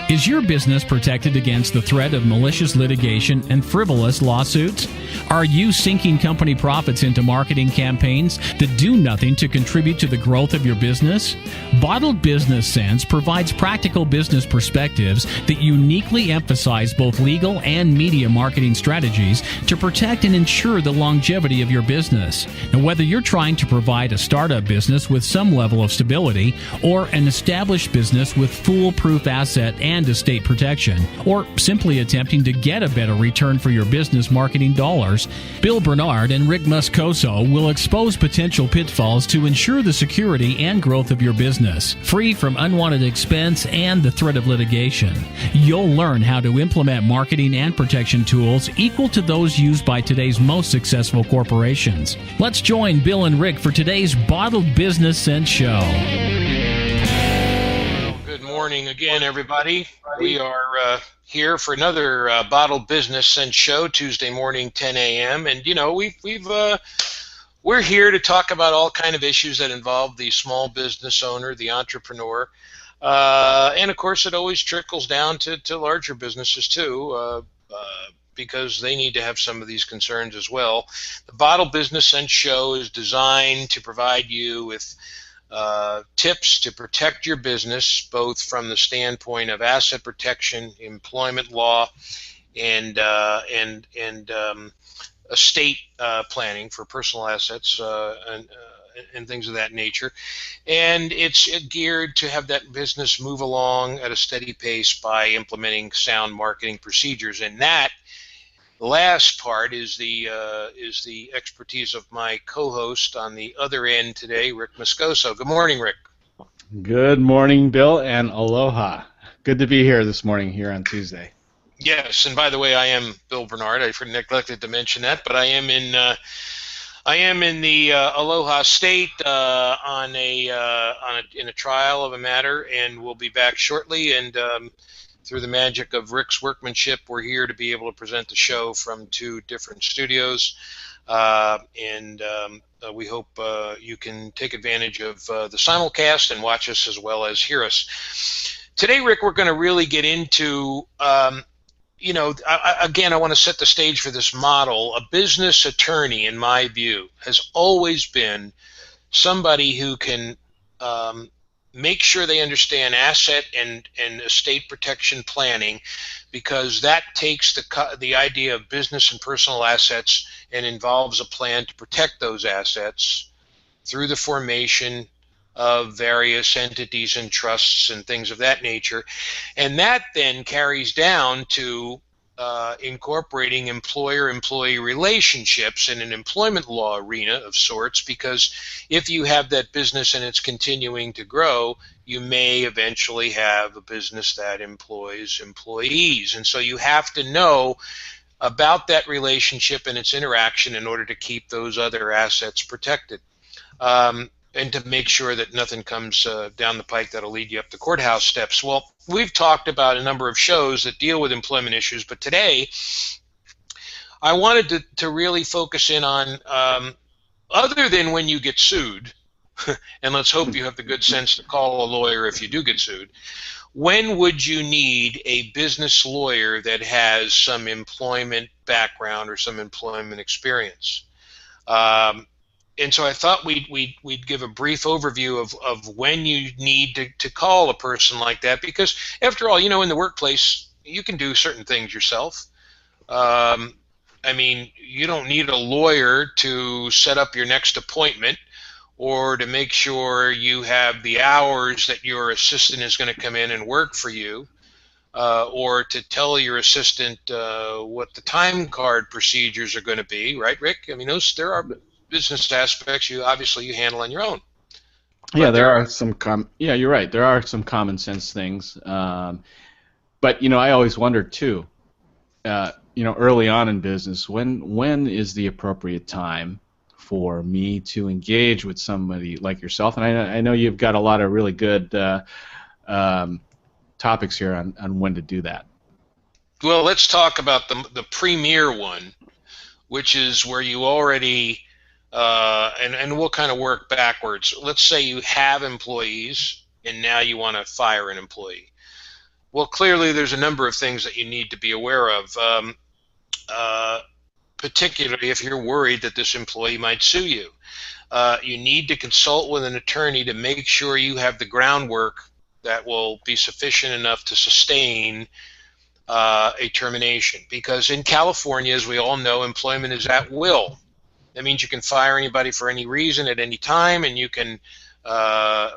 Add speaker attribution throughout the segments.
Speaker 1: Is your business protected against the threat of malicious litigation and frivolous lawsuits? Are you sinking company profits into marketing campaigns that do nothing to contribute to the growth of your business? Bottled Business Sense provides practical business perspectives that uniquely emphasize both legal and media marketing strategies to protect and ensure the longevity of your business. Now, whether you're trying to provide a startup business with some level of stability or an established business with foolproof asset and estate protection, or simply attempting to get a better return for your business marketing dollars, Bill Bernard and Rick Moscoso will expose potential pitfalls to ensure the security and growth of your business, free from unwanted expense and the threat of litigation. You'll learn how to implement marketing and protection tools equal to those used by today's most successful corporations. Let's join Bill and Rick for today's Bottled Business Sense show.
Speaker 2: Good morning again, everybody. We are here for another Bottled Business Sense show, Tuesday morning, 10 a.m. And we're here to talk about all kind of issues that involve the small business owner, the entrepreneur, and of course, it always trickles down to larger businesses too, because they need to have some of these concerns as well. The Bottled Business Sense show is designed to provide you with tips to protect your business, both from the standpoint of asset protection, employment law, and estate planning for personal assets and things of that nature. And it's geared to have that business move along at a steady pace by implementing sound marketing procedures. And that last part is the expertise of my co-host on the other end today, Rick Moscoso. Good morning, Rick.
Speaker 3: Good morning, Bill, and aloha. Good to be here this morning here on Tuesday.
Speaker 2: Yes, and by the way, I am Bill Bernard. I neglected to mention that, but I am in the Aloha State in a trial of a matter, and we'll be back shortly. And through the magic of Rick's workmanship, we're here to be able to present the show from two different studios, and we hope you can take advantage of the simulcast and watch us as well as hear us. Today, Rick, we're going to really get into, I want to set the stage for this model. A business attorney, in my view, has always been somebody who can make sure they understand asset and estate protection planning, because that takes the idea of business and personal assets and involves a plan to protect those assets through the formation of various entities and trusts and things of that nature. And that then carries down to incorporating employer-employee relationships in an employment law arena of sorts, because if you have that business and it's continuing to grow, you may eventually have a business that employs employees. And so you have to know about that relationship and its interaction in order to keep those other assets protected. And to make sure that nothing comes down the pike that'll lead you up the courthouse steps. Well, we've talked about a number of shows that deal with employment issues, but today I wanted to really focus in on, other than when you get sued, and let's hope you have the good sense to call a lawyer if you do get sued, when would you need a business lawyer that has some employment background or some employment experience? And so I thought we'd give a brief overview of when you need to call a person like that, because after all, in the workplace, you can do certain things yourself. You don't need a lawyer to set up your next appointment or to make sure you have the hours that your assistant is going to come in and work for you, or to tell your assistant what the time card procedures are going to be, right, Rick? There are business aspects you handle on your own.
Speaker 3: Yeah, you're right. There are some common sense things, but I always wondered too. Early on in business, when is the appropriate time for me to engage with somebody like yourself? And I know you've got a lot of really good topics here on when to do that.
Speaker 2: Well, let's talk about the premier one, which is where you already. And we'll kind of work backwards. Let's say you have employees and now you want to fire an employee. Well, clearly there's a number of things that you need to be aware of, particularly if you're worried that this employee might sue you. You need to consult with an attorney to make sure you have the groundwork that will be sufficient enough to sustain a termination. Because in California, as we all know, employment is at will. That means you can fire anybody for any reason at any time, and you can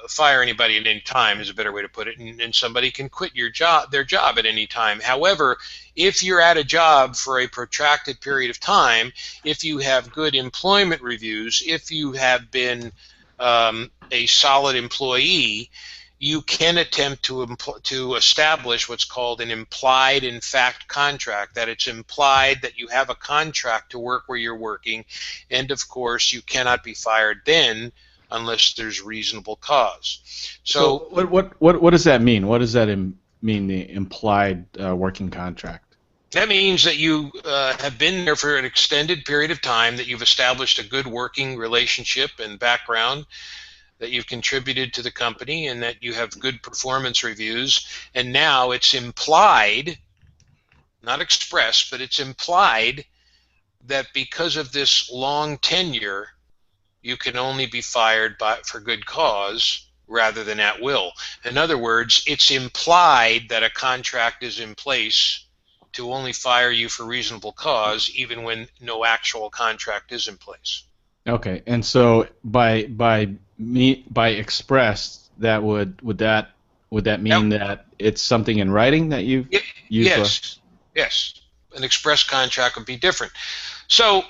Speaker 2: fire anybody at any time is a better way to put it, and somebody can quit their job at any time. However, if you're at a job for a protracted period of time, if you have good employment reviews, if you have been a solid employee, you can attempt to establish what's called an implied in fact contract, that it's implied that you have a contract to work where you're working, and of course you cannot be fired then unless there's reasonable cause. So
Speaker 3: what does that mean? What does that mean, the implied working contract?
Speaker 2: That means that you have been there for an extended period of time, that you've established a good working relationship and background, that you've contributed to the company, and that you have good performance reviews, and now it's implied, not expressed, but it's implied that because of this long tenure, you can only be fired for good cause rather than at will. In other words, it's implied that a contract is in place to only fire you for reasonable cause, even when no actual contract is in place.
Speaker 3: Okay, and so by expressed, that would that mean that it's something in writing that you've used?
Speaker 2: Yes. An express contract would be different. So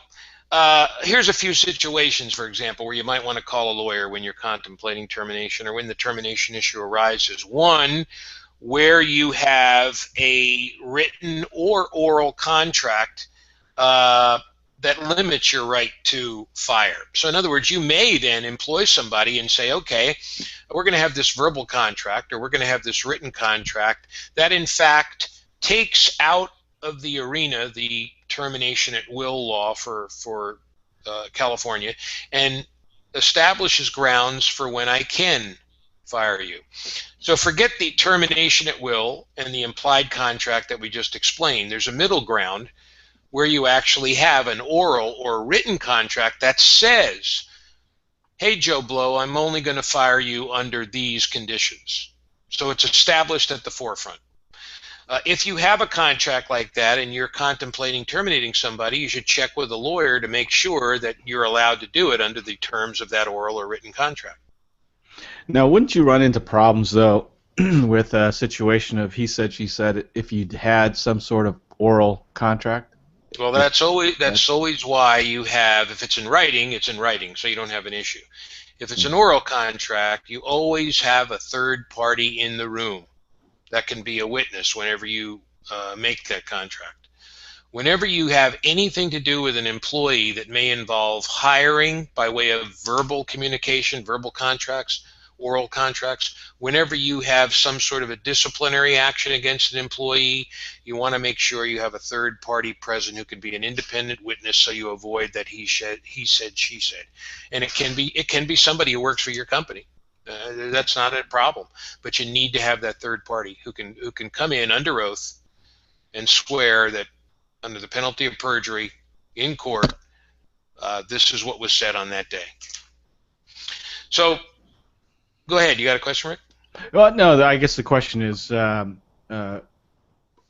Speaker 2: here's a few situations, for example, where you might want to call a lawyer when you're contemplating termination or when the termination issue arises. One, where you have a written or oral contract that limits your right to fire. So in other words, you may then employ somebody and say, okay, we're going to have this verbal contract, or we're going to have this written contract that in fact takes out of the arena the termination at will law for California, and establishes grounds for when I can fire you. So forget the termination at will and the implied contract that we just explained. There's a middle ground where you actually have an oral or written contract that says, hey, Joe Blow, I'm only going to fire you under these conditions. So it's established at the forefront. If you have a contract like that and you're contemplating terminating somebody, you should check with a lawyer to make sure that you're allowed to do it under the terms of that oral or written contract.
Speaker 3: Now, wouldn't you run into problems, though, with a situation of he said, she said, if you'd had some sort of oral contract?
Speaker 2: Well, that's always why you have, if it's in writing, so you don't have an issue. If it's an oral contract, you always have a third party in the room that can be a witness whenever you make that contract. Whenever you have anything to do with an employee that may involve hiring by way of verbal communication, verbal contracts, oral contracts, whenever you have some sort of a disciplinary action against an employee, you want to make sure you have a third party present who can be an independent witness, so you avoid that he said, she said. And it can be somebody who works for your company. That's not a problem, but you need to have that third party who can come in under oath and swear that under the penalty of perjury in court, this is what was said on that day. So go ahead. You got a question, Rick?
Speaker 3: Well, no. I guess the question is,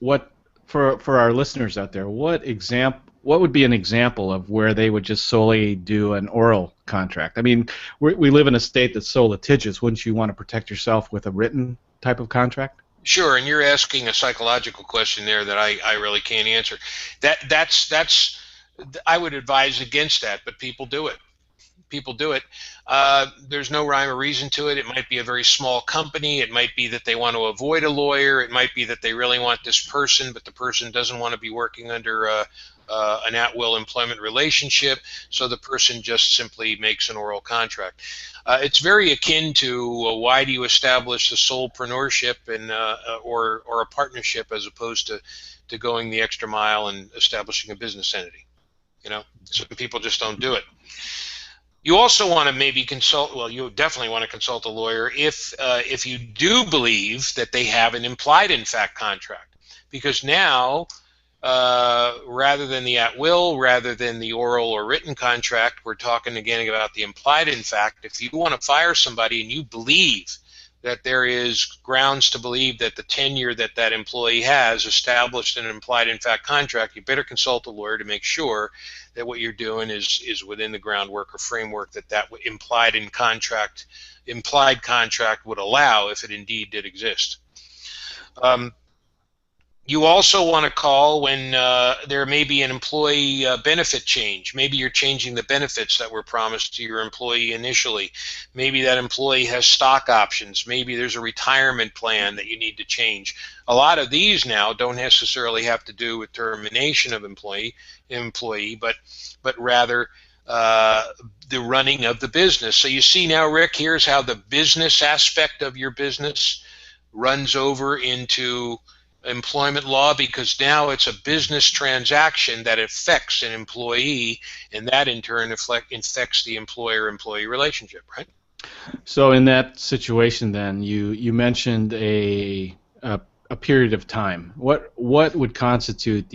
Speaker 3: what for our listeners out there? What would be an example of where they would just solely do an oral contract? I mean, we live in a state that's so litigious. Wouldn't you want to protect yourself with a written type of contract?
Speaker 2: Sure, and you're asking a psychological question there that I really can't answer. That's I would advise against that, but people do it. People do it. There's no rhyme or reason to it. It might be a very small company. It might be that they want to avoid a lawyer. It might be that they really want this person, but the person doesn't want to be working under an at-will employment relationship, so the person just simply makes an oral contract. It's very akin to why do you establish a solepreneurship and or a partnership as opposed to going the extra mile and establishing a business entity. You know, some people just don't do it. You also want to maybe consult. Well, you definitely want to consult a lawyer if you do believe that they have an implied in fact contract, because now rather than the at will, rather than the oral or written contract, we're talking again about the implied in fact. If you want to fire somebody and you believe that there is grounds to believe that the tenure that that employee has established an implied in fact contract, you better consult a lawyer to make sure that what you're doing is within the groundwork or framework that implied contract would allow, if it indeed did exist. You also want to call when there may be an employee benefit change. Maybe you're changing the benefits that were promised to your employee initially. Maybe that employee has stock options. Maybe there's a retirement plan that you need to change. A lot of these now don't necessarily have to do with termination of employee, but rather the running of the business. So you see now, Rick, here's how the business aspect of your business runs over into employment law, because now it's a business transaction that affects an employee, and that in turn affects the employer-employee relationship, right?
Speaker 3: So in that situation, then you mentioned a period of time. What would constitute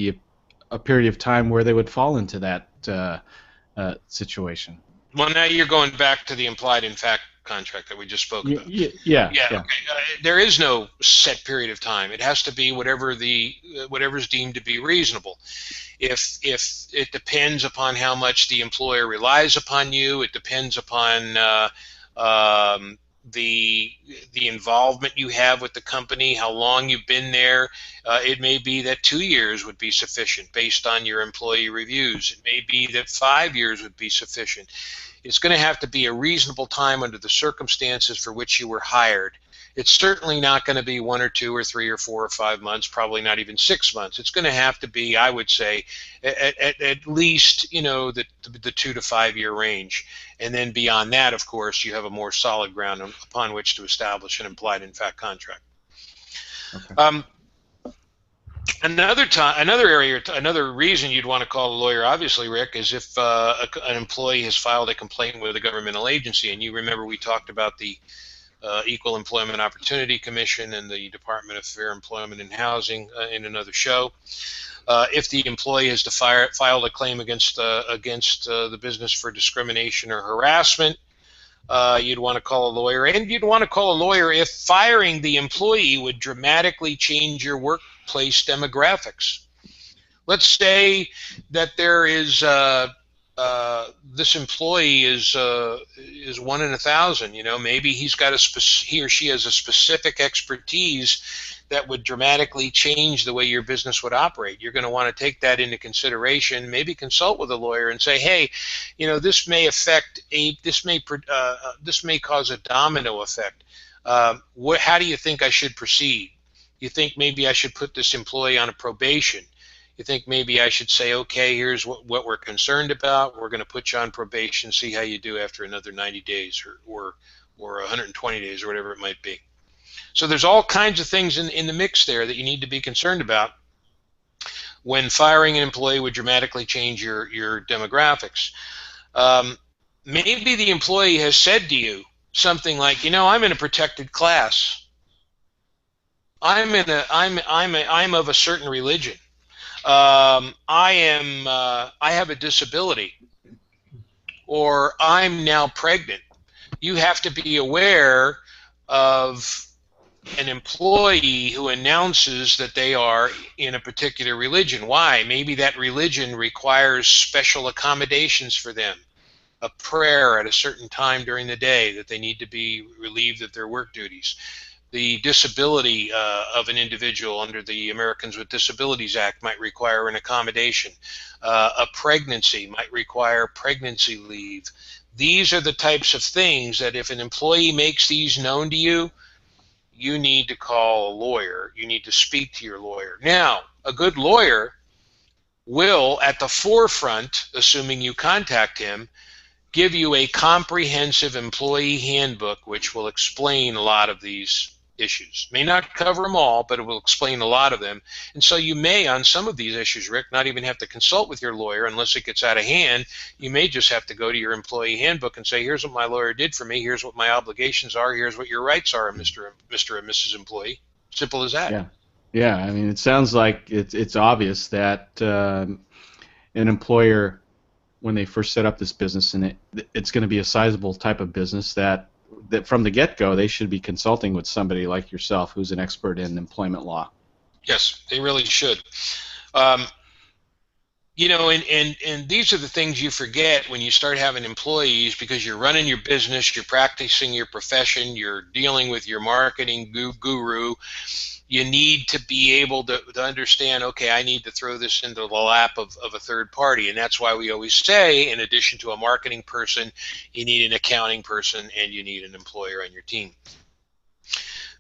Speaker 3: a period of time where they would fall into that situation?
Speaker 2: Well, now you're going back to the implied in fact contract that we just spoke about.
Speaker 3: Yeah.
Speaker 2: Okay. There is no set period of time. It has to be whatever's deemed to be reasonable. If it depends upon how much the employer relies upon you, it depends upon the involvement you have with the company, how long you've been there. It may be that 2 years would be sufficient based on your employee reviews. It may be that 5 years would be sufficient. It's going to have to be a reasonable time under the circumstances for which you were hired. It's certainly not going to be 1 or 2 or 3 or 4 or 5 months, probably not even 6 months. It's going to have to be, I would say, at least, the 2 to 5 year range. And then beyond that, of course, you have a more solid ground upon which to establish an implied in fact contract. Okay. Another reason you'd want to call a lawyer, obviously, Rick, is if an employee has filed a complaint with a governmental agency. And you remember we talked about the Equal Employment Opportunity Commission and the Department of Fair Employment and Housing in another show. If the employee has filed a claim against the business for discrimination or harassment, you'd want to call a lawyer. And you'd want to call a lawyer if firing the employee would dramatically change your workplace demographics. Let's say that there is this employee is 1 in 1,000. Maybe he or she has a specific expertise that would dramatically change the way your business would operate. You're going to want to take that into consideration. Maybe consult with a lawyer and say, hey, this may cause a domino effect. How do you think I should proceed? You think maybe I should put this employee on a probation? You think maybe I should say, okay, here's what we're concerned about. We're going to put you on probation, see how you do after another 90 days or 120 days or whatever it might be. So there's all kinds of things in the mix there that you need to be concerned about when firing an employee would dramatically change your demographics. Maybe the employee has said to you something like, I'm in a protected class. I'm of a certain religion. I have a disability, or I'm now pregnant. You have to be aware of an employee who announces that they are in a particular religion. Why? Maybe that religion requires special accommodations for them, a prayer at a certain time during the day that they need to be relieved of their work duties. The disability of an individual under the Americans with Disabilities Act might require an accommodation. A pregnancy might require pregnancy leave. These are the types of things that if an employee makes these known to you, you need to call a lawyer. You need to speak to your lawyer. Now, a good lawyer will, at the forefront, assuming you contact him, give you a comprehensive employee handbook which will explain a lot of these issues. May not cover them all, but it will explain a lot of them. And so you may, on some of these issues, Rick, not even have to consult with your lawyer unless it gets out of hand. You may just have to go to your employee handbook and say, here's what my lawyer did for me, here's what my obligations are, here's what your rights are, Mr. and Mrs. Employee. Simple as that.
Speaker 3: Yeah. Yeah, I mean, it sounds like it's obvious that an employer, when they first set up this business, and it's going to be a sizable type of business, that from the get-go they should be consulting with somebody like yourself who's an expert in employment law.
Speaker 2: Yes, they really should. You know, and these are the things you forget when you start having employees, because you're running your business, you're practicing your profession, you're dealing with your marketing guru. You need to be able to understand, okay, I need to throw this into the lap of a third party. And that's why we always say, in addition to a marketing person, you need an accounting person and you need an employer on your team.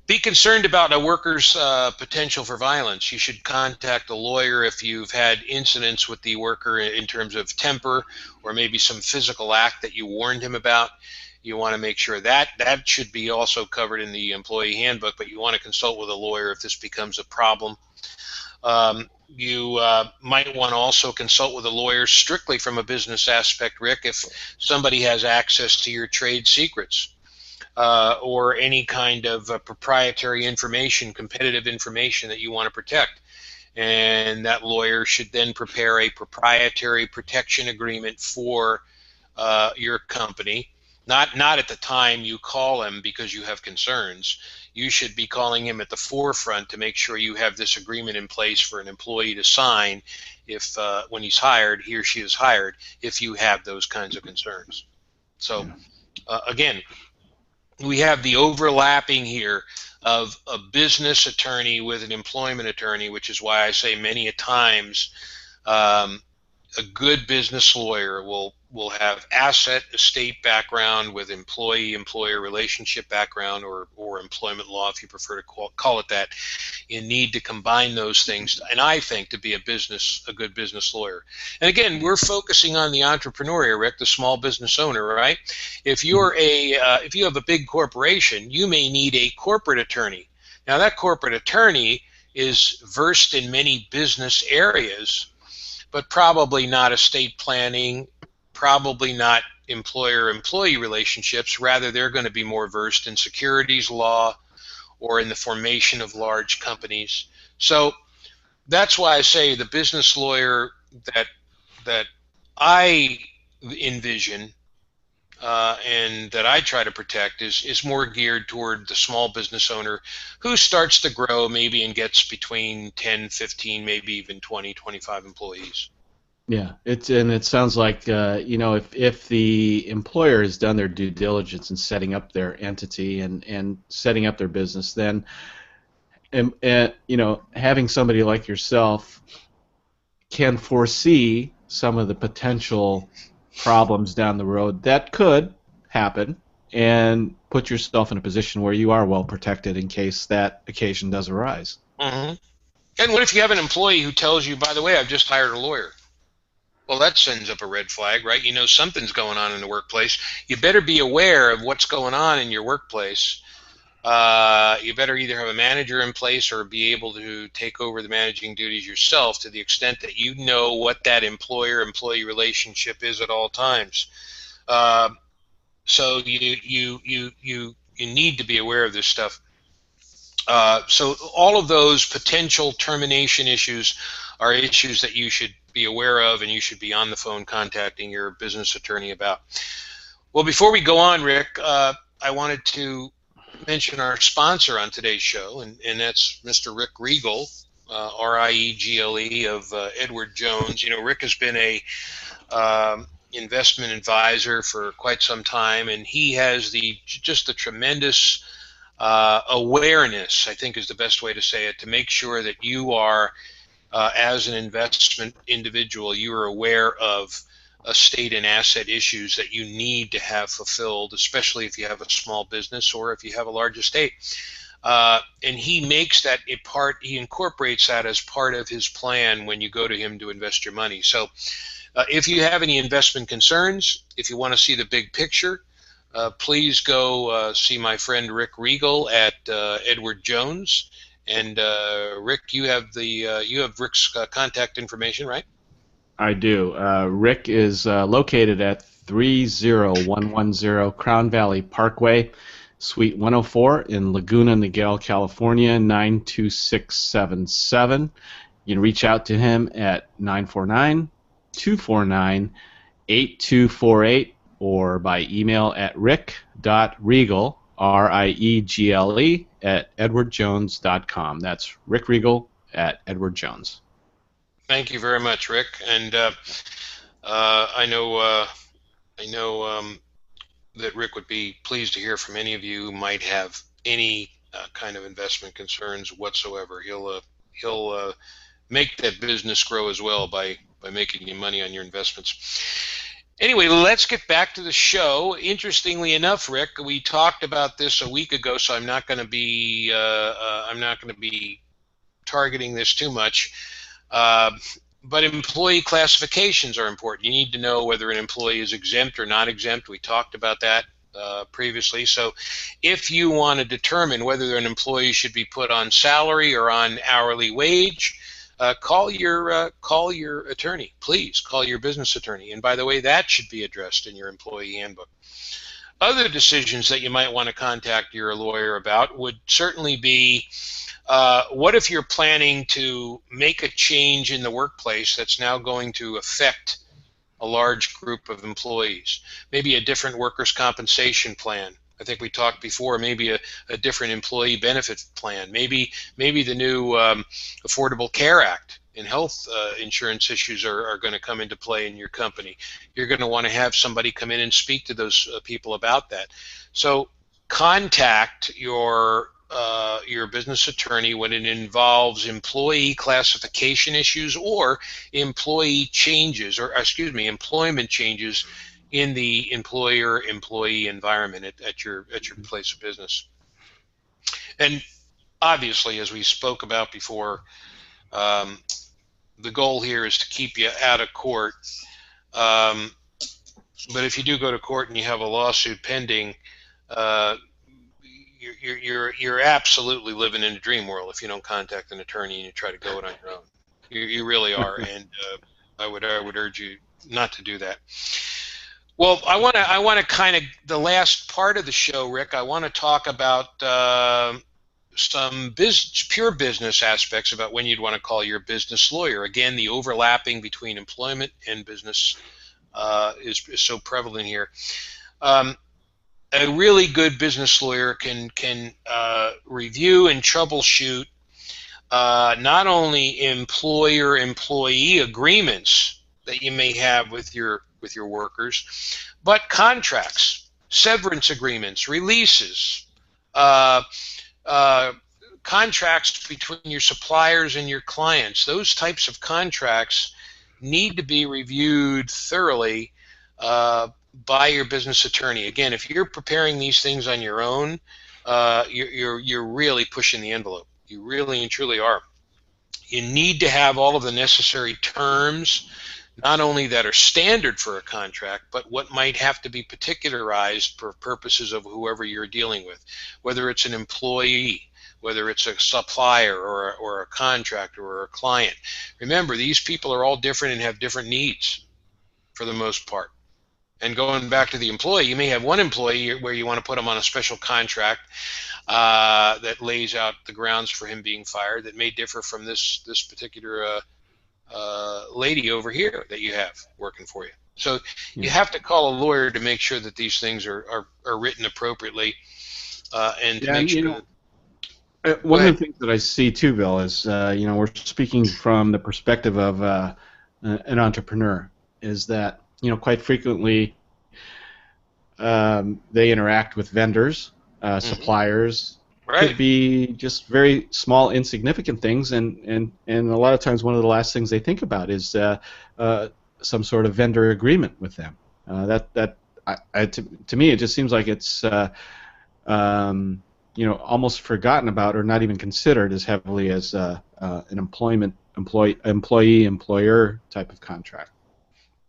Speaker 2: Be concerned about a worker's potential for violence. You should contact a lawyer if you've had incidents with the worker in terms of temper or maybe some physical act that you warned him about. You want to make sure that should be also covered in the employee handbook, but you want to consult with a lawyer if this becomes a problem. You might want to also consult with a lawyer strictly from a business aspect, Rick, if somebody has access to your trade secrets or any kind of proprietary information, competitive information that you want to protect. And that lawyer should then prepare a proprietary protection agreement for your company. Not at the time you call him because you have concerns. You should be calling him at the forefront to make sure you have this agreement in place for an employee to sign if when he's hired, he or she is hired, if you have those kinds of concerns. So again, we have the overlapping here of a business attorney with an employment attorney, which is why I say many a times a good business lawyer will have asset estate background with employee-employer relationship background, or employment law, if you prefer to call it that. You need to combine those things, and I think, to be a good business lawyer. And again, we're focusing on the entrepreneur here, Rick, the small business owner, right? If you're if you have a big corporation, you may need a corporate attorney. Now, that corporate attorney is versed in many business areas, but probably not estate planning, probably not employer-employee relationships. Rather, they're going to be more versed in securities law or in the formation of large companies. So that's why I say the business lawyer that I envision and that I try to protect is more geared toward the small business owner who starts to grow maybe and gets between 10, 15, maybe even 20, 25 employees.
Speaker 3: Yeah, it sounds like if the employer has done their due diligence in setting up their entity and setting up their business, then having somebody like yourself can foresee some of the potential problems down the road that could happen, and put yourself in a position where you are well protected in case that occasion does arise.
Speaker 2: Mm-hmm. And what if you have an employee who tells you, by the way, I've just hired a lawyer? Well, that sends up a red flag, right? You know something's going on in the workplace. You better be aware of what's going on in your workplace. You better either have a manager in place or be able to take over the managing duties yourself, to the extent that you know what that employer-employee relationship is at all times. So you need to be aware of this stuff. So all of those potential termination issues are issues that you should be aware of, and you should be on the phone contacting your business attorney about. Well, before we go on, Rick, I wanted to mention our sponsor on today's show, and that's Mr. Rick Riegel, R-I-E-G-L-E, of Edward Jones. You know, Rick has been a investment advisor for quite some time, and he has just the tremendous awareness, I think is the best way to say it, to make sure that you are, as an investment individual, you are aware of estate and asset issues that you need to have fulfilled, especially if you have a small business or if you have a large estate. And he makes that a part, he incorporates that as part of his plan when you go to him to invest your money. So if you have any investment concerns, if you want to see the big picture, please go see my friend Rick Regal at Edward Jones. And Rick, you have Rick's contact information, right?
Speaker 3: I do. Rick is located at 30110 Crown Valley Parkway, Suite 104 in Laguna Niguel, California, 92677. You can reach out to him at 949-249-8248 or by email at rick.regal, R-I-E-G-L-E, at edwardjones.com. That's Rick Regal at Edward Jones.
Speaker 2: Thank you very much, Rick. And I know that Rick would be pleased to hear from any of you who might have any kind of investment concerns whatsoever. He'll make that business grow as well by making you money on your investments. Anyway, let's get back to the show. Interestingly enough, Rick, we talked about this a week ago, so I'm not going to be targeting this too much. But employee classifications are important. You need to know whether an employee is exempt or not exempt. We talked about that previously. So if you want to determine whether an employee should be put on salary or on hourly wage, call your attorney. Please call your business attorney. And by the way, that should be addressed in your employee handbook. Other decisions that you might want to contact your lawyer about would certainly be what if you're planning to make a change in the workplace that's now going to affect a large group of employees? Maybe a different workers' compensation plan. I think we talked before, maybe a different employee benefit plan. Maybe the new Affordable Care Act and health insurance issues are going to come into play in your company. You're going to want to have somebody come in and speak to those people about that. So contact your business attorney when it involves employee classification issues or employment changes in the employer-employee environment at your place of business. And obviously, as we spoke about before, the goal here is to keep you out of court. But if you do go to court and you have a lawsuit pending, you're absolutely living in a dream world if you don't contact an attorney and you try to go it on your own. You really are, and I would urge you not to do that. Well, I want to kind of, the last part of the show, Rick, I want to talk about some pure business aspects about when you'd want to call your business lawyer. Again, the overlapping between employment and business is so prevalent here. A really good business lawyer can review and troubleshoot not only employer-employee agreements that you may have with your workers, but contracts, severance agreements, releases, contracts between your suppliers and your clients. Those types of contracts need to be reviewed thoroughly by your business attorney. Again, if you're preparing these things on your own, you're really pushing the envelope. You really and truly are. You need to have all of the necessary terms, not only that are standard for a contract, but what might have to be particularized for purposes of whoever you're dealing with, whether it's an employee, whether it's a supplier or a contractor or a client. Remember, these people are all different and have different needs for the most part. And going back to the employee, you may have one employee where you want to put him on a special contract that lays out the grounds for him being fired that may differ from this particular lady over here that you have working for you. So you have to call a lawyer to make sure that these things are written appropriately and to make sure.
Speaker 3: One of the things that I see too, Bill, is we're speaking from the perspective of an entrepreneur. Is that quite frequently they interact with vendors, suppliers.
Speaker 2: Right.
Speaker 3: Could be just very small, insignificant things, and a lot of times one of the last things they think about is some sort of vendor agreement with them. To me, it just seems like it's almost forgotten about or not even considered as heavily as an employee-employer type of contract.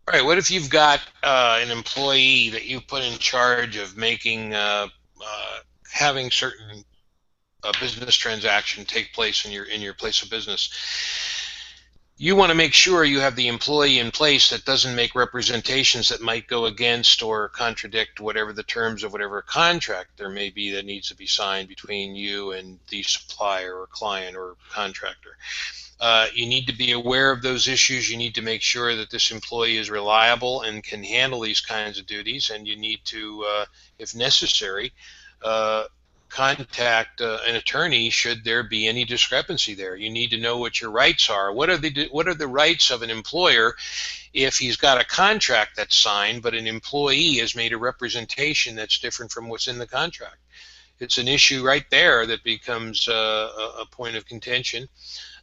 Speaker 2: All right, what if you've got an employee that you put in charge of making, having certain business transaction take place in your place of business? You want to make sure you have the employee in place that doesn't make representations that might go against or contradict whatever the terms of whatever contract there may be that needs to be signed between you and the supplier or client or contractor. You need to be aware of those issues. You need to make sure that this employee is reliable and can handle these kinds of duties, and you need to, if necessary, contact an attorney should there be any discrepancy there. You need to know what your rights are. What are the rights of an employer if he's got a contract that's signed, but an employee has made a representation that's different from what's in the contract? It's an issue right there that becomes a point of contention.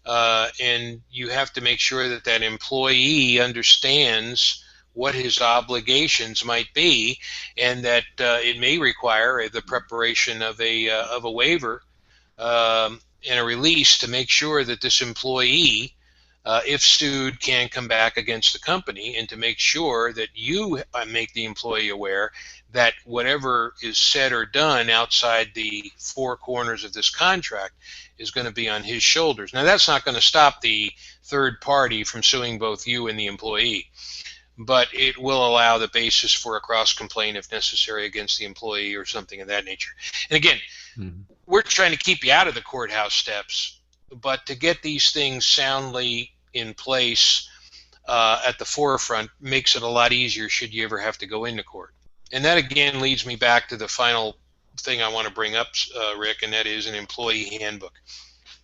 Speaker 2: And you have to make sure that that employee understands what his obligations might be, and that it may require the preparation of a waiver and a release to make sure that this employee, if sued, can come back against the company, and to make sure that you make the employee aware that whatever is said or done outside the four corners of this contract is going to be on his shoulders. Now, that's not going to stop the third party from suing both you and the employee, but it will allow the basis for a cross complaint if necessary against the employee or something of that nature. And again, we're trying to keep you out of the courthouse steps, but to get these things soundly in place at the forefront makes it a lot easier should you ever have to go into court. And that again leads me back to the final thing I want to bring up, Rick, and that is an employee handbook.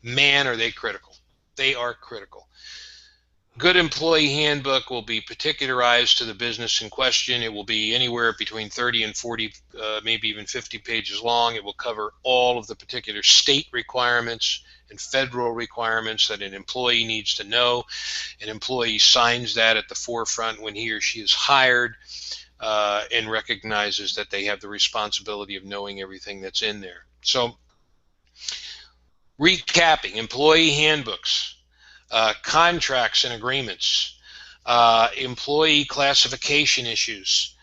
Speaker 2: Man, are they critical. They are critical. Good employee handbook will be particularized to the business in question. It will be anywhere between 30 and 40, maybe even 50 pages long. It will cover all of the particular state requirements and federal requirements that an employee needs to know. An employee signs that at the forefront when he or she is hired, and recognizes that they have the responsibility of knowing everything that's in there. So, recapping, employee handbooks, contracts and agreements, employee classification issues,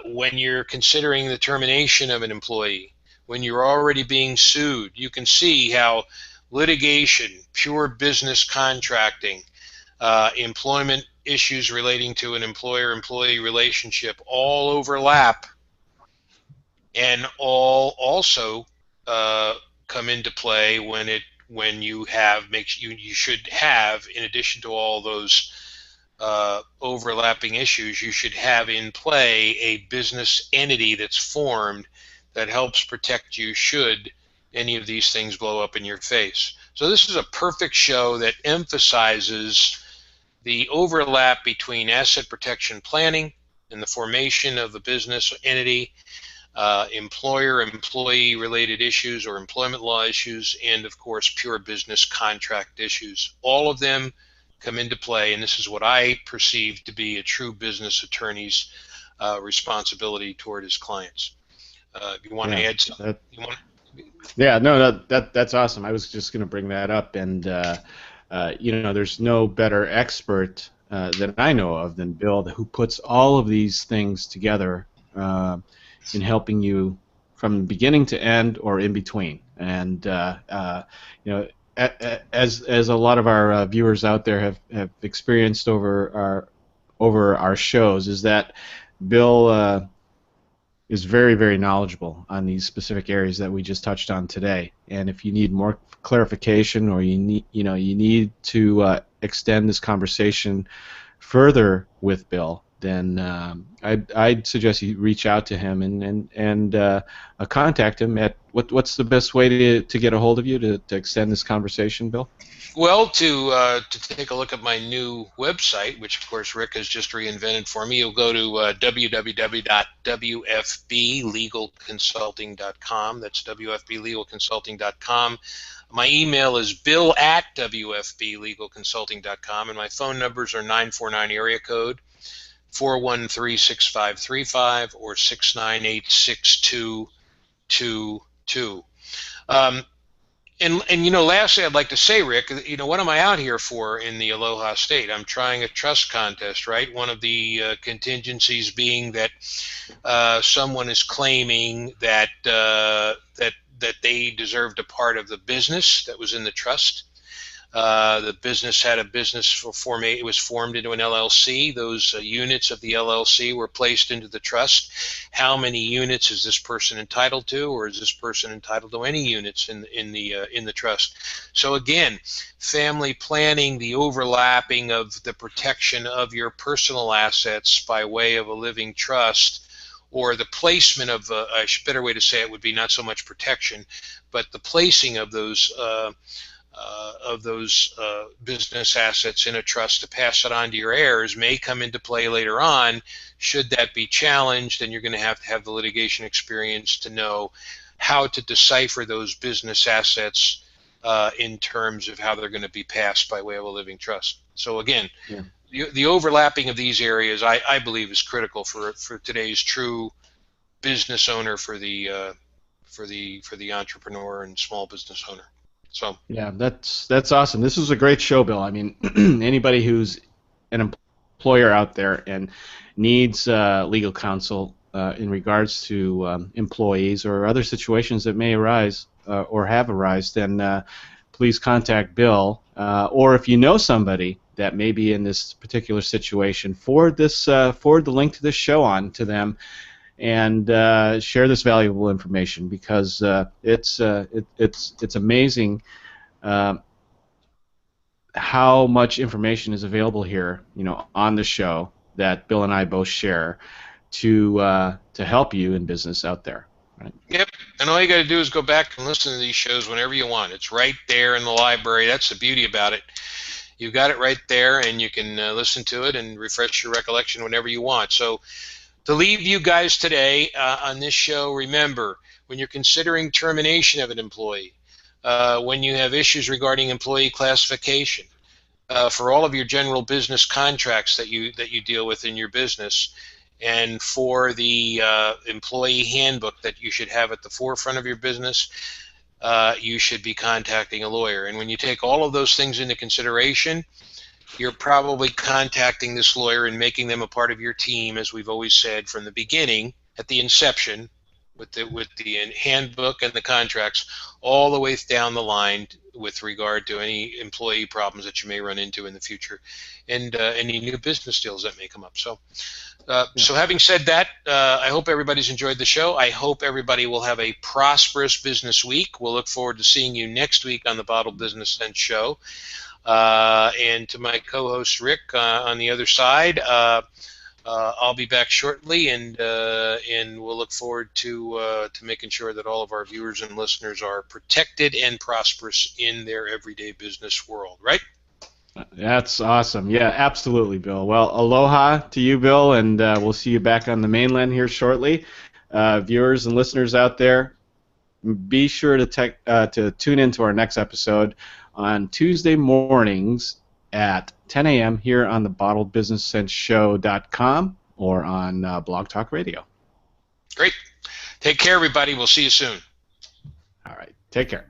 Speaker 2: when you're considering the termination of an employee, when you're already being sued. You can see how litigation, pure business contracting, employment issues relating to an employer-employee relationship all overlap and all also come into play when you should have, in addition to all those overlapping issues, you should have in play a business entity that's formed that helps protect you should any of these things blow up in your face. So this is a perfect show that emphasizes the overlap between asset protection planning and the formation of a business entity, employer-employee related issues or employment law issues, and of course pure business contract issues. All of them come into play, and this is what I perceive to be a true business attorney's responsibility toward his clients. You want to add something?
Speaker 3: That's awesome. I was just going to bring that up, and there's no better expert that I know of than Bill, who puts all of these things together in helping you from beginning to end or in between. And as a lot of our viewers out there have experienced over our shows, is that Bill is very, very knowledgeable on these specific areas that we just touched on today. And if you need more clarification, or you need to extend this conversation further with Bill, then I'd suggest you reach out to him and contact him at what's the best way to get a hold of you to extend this conversation, Bill?
Speaker 2: Well, to take a look at my new website, which of course Rick has just reinvented for me, you'll go to www.wfblegalconsulting.com. That's wfblegalconsulting.com. My email is bill@wfblegalconsulting.com, and my phone numbers are 949 area code 413-6535 or 698-6222. And lastly, I'd like to say, Rick, what am I out here for in the Aloha State? I'm trying a trust contest, right? One of the contingencies being that someone is claiming that that they deserved a part of the business that was in the trust. The business had a business it was formed into an LLC. Those units of the LLC were placed into the trust. How many units is this person entitled to, or is this person entitled to any units in the trust? So again, family planning, the overlapping of the protection of your personal assets by way of a living trust, or the placement of a better way to say it would be not so much protection, but the placing of those business assets in a trust to pass it on to your heirs may come into play later on. Should that be challenged, then you're going to have the litigation experience to know how to decipher those business assets in terms of how they're going to be passed by way of a living trust. So again, the overlapping of these areas, I believe, is critical for today's true business owner, for the entrepreneur and small business owner. So
Speaker 3: yeah, that's awesome. This is a great show, Bill. I mean, anybody who's an employer out there and needs legal counsel in regards to employees or other situations that may arise or have arisen, then please contact Bill. Or if you know somebody that may be in this particular situation, forward the link to this show on to them, and share this valuable information, because it's amazing how much information is available here, on the show that Bill and I both share to help you in business out there. Right?
Speaker 2: Yep, and all you got to do is go back and listen to these shows whenever you want. It's right there in the library. That's the beauty about it. You've got it right there, and you can listen to it and refresh your recollection whenever you want. So to leave you guys today on this show, remember, when you're considering termination of an employee, when you have issues regarding employee classification, for all of your general business contracts that you deal with in your business, and for the employee handbook that you should have at the forefront of your business, you should be contacting a lawyer. And when you take all of those things into consideration, you're probably contacting this lawyer and making them a part of your team, as we've always said from the beginning, at the inception, with the handbook and the contracts, all the way down the line with regard to any employee problems that you may run into in the future, and any new business deals that may come up. So having said that, I hope everybody's enjoyed the show. I hope everybody will have a prosperous business week. We'll look forward to seeing you next week on the Bottled Business Sense show. And to my co-host Rick on the other side, I'll be back shortly, and we'll look forward to making sure that all of our viewers and listeners are protected and prosperous in their everyday business world. Right?
Speaker 3: That's awesome. Yeah, absolutely, Bill. Well, aloha to you, Bill, and we'll see you back on the mainland here shortly. Viewers and listeners out there, be sure to tune in to our next episode on Tuesday mornings at 10 a.m. here on the BottledBusinessSenseShow.com or on Blog Talk Radio.
Speaker 2: Great. Take care, everybody. We'll see you soon.
Speaker 3: All right. Take care.